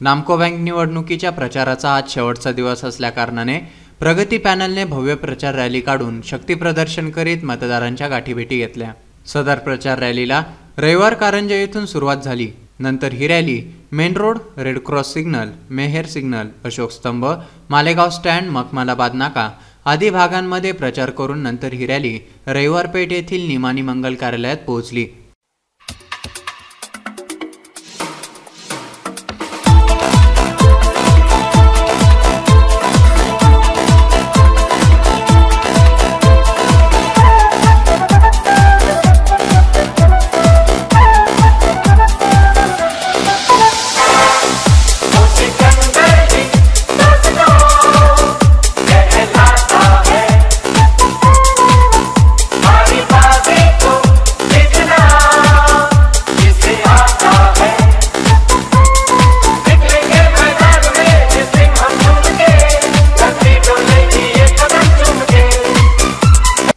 नामको बँक निवडणुकीच्या प्रचाराचा आज शेवटचा दिवस असल्याकारणाने प्रगती पॅनलने भव्य प्रचार रॅली काढून शक्ती प्रदर्शन करीत मतदारांच्या गाठीभेटी घेतल्या। सदर प्रचार रॅलीला रविवार कारंजा येथून सुरुवात झाली। नंतर ही rally main road, red cross signal, Meher signal, Ashok Stambh, Malegaon stand, Makhmalabad नाका आदी भागांमध्ये प्रचार करून नंतर ही रॅली रविवार पेठ येथील निमानी मंगल कार्यालयात पोहोचली।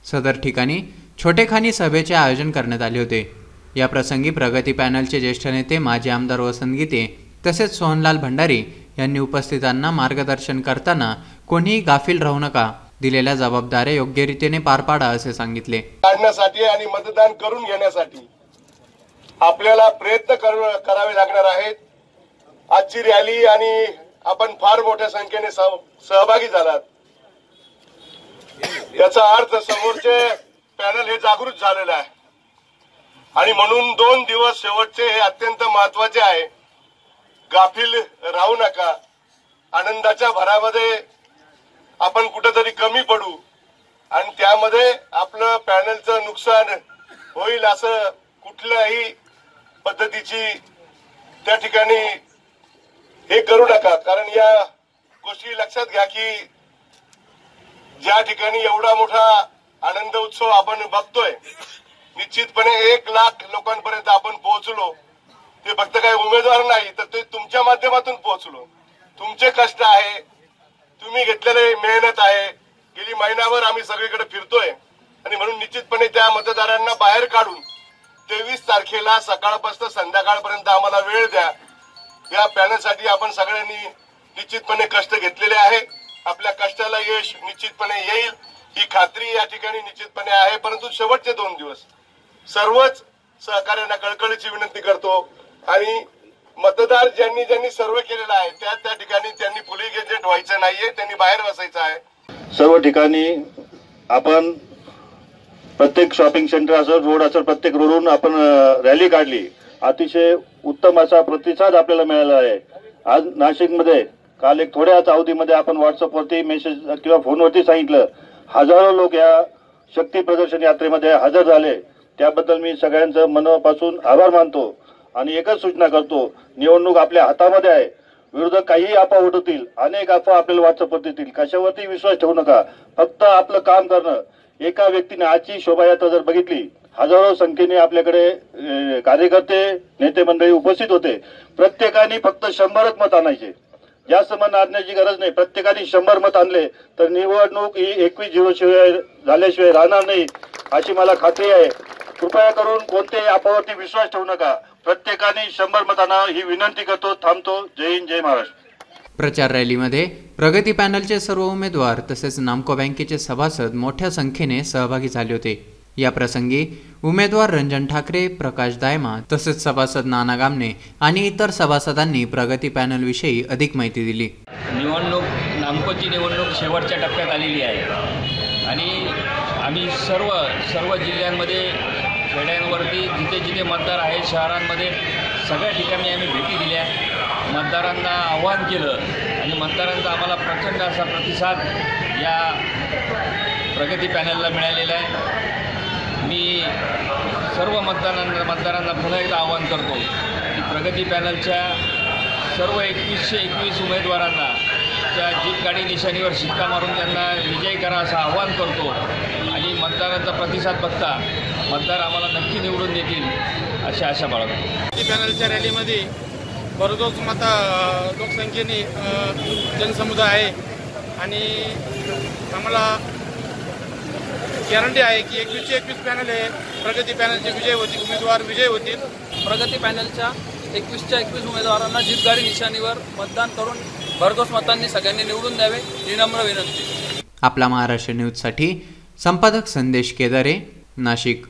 सदर ठिकाणी छोटेखानी सभेचे आयोजन करण्यात आले होते। या प्रसंगी प्रगती पॅनलचे ज्येष्ठ नेते माजी आमदार वसंत गीते तसेच सोहनलाल भंडारी यांनी उपस्थितांना मार्गदर्शन करताना कोणीही गाफील राहू नका, दिलेल्या जबाबदाऱ्या योग्य रीतीने पार पाडा असे सांगितले। काढण्यासाठी आणि मतदान करून घेण्यासाठी आपल्याला प्रयत्न करावे लागणार आहेत। आजची रॅली आणि आपण फार मोठ्या संख्येने सहभागी झालात, याचा अर्थ समोरचे पॅनल हे जागृत झालेलं आहे आणि म्हणून 2 दिवस शेवटचे हे अत्यंत महत्वाचे आहे। गाफील राहू नका। आनंदाच्या भरामध्ये आपण कुठेतरी कमी पडू आणि त्यामध्ये आपलं पॅनलचं नुकसान होईल असं कुठल्याही पद्धतीची त्या ठिकाणी हे करू नका। कारण या गोष्टी लक्षात घ्या की ज्या ठिकाणी एवढा मोठा आनंद उत्सव आपण बघतोय, निश्चितपणे 1 लाख लोकांपर्यंत आपण पोहोचलो। ते फक्त काही उमेदवार नाही तर ते तुमच्या माध्यमातून पोहोचलो। तुमचे कष्ट आहे, तुम्ही घेतलेले मेहनत आहे। गेली महिनाभर आम्ही सगळीकडे फिरतोय आणि म्हणून निश्चितपणे त्या मतदारांना बाहेर काढून 23 तारखेला सकाळपासून संध्याकाळपर्यंत आम्हाला वेळ द्या। या पॅनलसाठी आपण सगळ्यांनी निश्चितपणे कष्ट घेतलेले आहे। आपल्या कष्टाला यश निश्चितपणे येईल ही खात्री या ठिकाणी निश्चितपणे आहे। परंतु शेवटचे 2 दिवस सर्वच सहकार्यांना कळकळीची विनंती करतो आणि मतदार ज्यांनी सर्वे केलेला आहे त्या ठिकाणी त्यांनी पोलिंग एजंट व्हायचं नाहीये, त्यांनी बाहेर बसायचं आहे। सर्व ठिकाणी आपण प्रत्येक शॉपिंग सेंटर असेल, रोड असेल, प्रत्येक रोडवरून आपण रॅली काढली। अतिशय उत्तम असा प्रतिसाद आपल्याला मिळाला आहे। आज नाशिकमध्ये काल एक थोड्याच अवधीमध्ये आपण व्हॉट्सअपवरती मेसेज किंवा फोनवरती सांगितलं, हजारो लोक या शक्ती प्रदर्शन यात्रेमध्ये हजर झाले। त्याबद्दल मी सगळ्यांचं मनापासून आभार मानतो आणि एकच सूचना करतो, निवडणूक आपल्या हातामध्ये आहे। विरोधक काही अफवा उठवतील, अनेक अफवा आपल्याला व्हॉट्सअपवरती येतील, कशावरती विश्वास ठेवू नका। फक्त आपलं काम करणं। एका व्यक्तीने आजची शोभायात्रा जर बघितली, हजारो संख्येने आपल्याकडे कार्यकर्ते नेते मंडळी उपस्थित होते। प्रत्येकाने फक्त 100च मत आणायचे, जास्त मत आणण्याची गरज नाही। प्रत्येकाने 100 मत आणले तर निवडणूक ही 21-0 झाल्याशिवाय राहणार नाही अशी मला खात्री आहे। कृपया करून कोणत्याही अफवावरती विश्वास ठेवू नका। प्रत्येकाने 100 मत आणा ही विनंती करतो। थांबतो। जय हिंद, जय महाराष्ट्र। प्रचार रॅलीमध्ये प्रगती पॅनलचे सर्व उमेदवार तसेच नामको बँकेचे सभासद मोठ्या संख्येने सहभागी झाले होते। या प्रसंगी उमेदवार रंजन ठाकरे, प्रकाश दायमा तसेच सभासद नाना गामने आणि इतर सभासदांनी प्रगती पॅनल विषयी अधिक माहिती दिली। नामकोची निवडणूक शेवटच्या टप्प्यात आलेली आहे आणि आम्ही सर्व जिल्ह्यांमध्ये, खेड्यांवरती जिथे मतदार आहेत, शहरांमध्ये सगळ्या ठिकाणी आम्ही भेटी दिल्या, मतदारांना आवाहन केलं आणि मतदारांचा आम्हाला प्रचंड असा प्रतिसाद या प्रगती पॅनलला मिळालेला आहे। मी सर्व मतदारांना पुन्हा एकदा आवाहन करतो की प्रगती पॅनलच्या सर्व 2121 उमेदवारांना त्या जीप गाडी निशाणीवर शिक्का मारून त्यांना विजयी करा असं आवाहन करतो आणि मतदारांचा प्रतिसाद बघता मतदार आम्हाला नक्की निवडून देतील अशी आशा बाळगतो। प्रगती पॅनलच्या रॅलीमध्ये बरोच लोकसंख्येने जनसमुदाय आहे आणि आम्हाला गॅरंटी आहे की 21 पॅनल आहे, प्रगती पॅनलचे विजय होतील, उमेदवार विजय होतील। प्रगती पॅनलच्या 21च्या 21 उमेदवारांना जीतगाडी निशाणीवर मतदान करून भरघोस मतांनी सगळ्यांनी निवडून द्यावे ही नम्र विनंती। आपला महाराष्ट्र न्यूजसाठी संपादक संदेश केदारे, नाशिक।